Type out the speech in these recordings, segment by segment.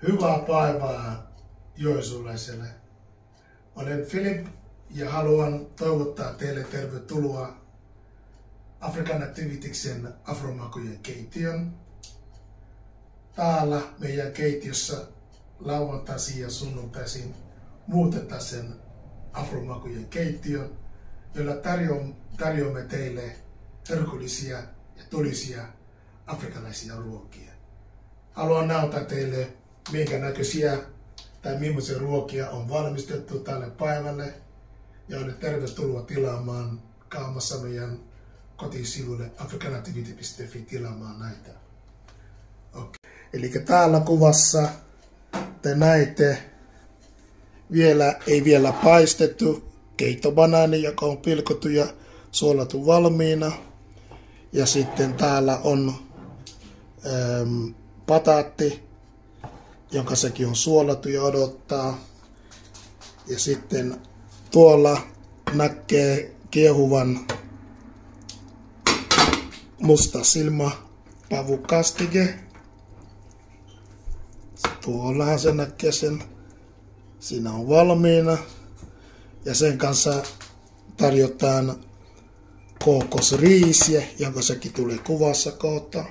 Hyvää päivää joensulaiselle. Olen Philip ja haluan toivottaa teille tervetuloa African Activitiksen afromakujen keittiön. Täällä meidän keittiössä lauantaisin ja sunnuntaisin muutetaan sen afromakujen keittiön, jolla tarjoamme teille herkullisia ja todellisia afrikkalaisia ruokia. Haluan näyttää teille, minkä näköisiä tai millaisia ruokia on valmistettu tälle päivälle. Ja olen tervetuloa tilaamaan kaamassa meidän kotisivuille africanactivity.fi tilaamaan näitä. Okay. Eli täällä kuvassa te näette ei vielä paistettu keittobanaani, joka on pilkottu ja suolattu valmiina. Ja sitten täällä on pataatti, jonka sekin on suolattu ja odottaa. Ja sitten tuolla näkee kiehuvan musta silmä pavukastike. Tuollahan se näkee sen. Siinä on valmiina. Ja sen kanssa tarjotaan kookosriisiä, jonka sekin tulee kuvassa kohta.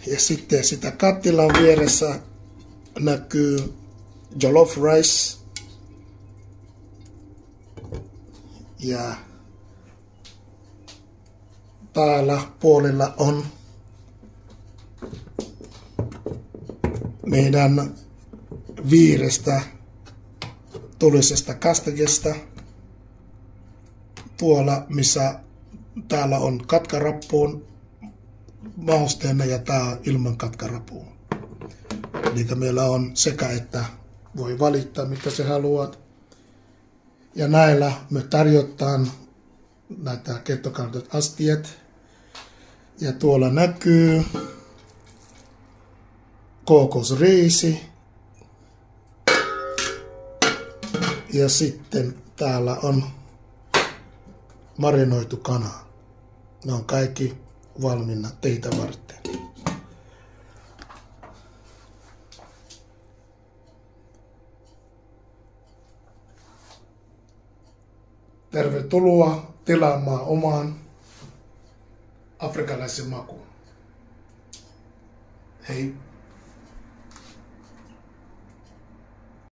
Ja sitten sitä kattilan vieressä näkyy jollof rice. Ja täällä puolella on meidän viirestä tulisesta kastikesta. Tuolla missä täällä on katkarappuun mausteena ja tää ilman katkarapua. Eli meillä on sekä että voi valittaa mitä se haluat. Ja näillä me tarjotaan näitä kettokaltot astiat. Ja tuolla näkyy kookosriisi. Ja sitten täällä on marinoitu kana. Ne on kaikki valmiina teitä varten. Tervetuloa tilaamaan omaan afrikkalaisen makuun. Hei!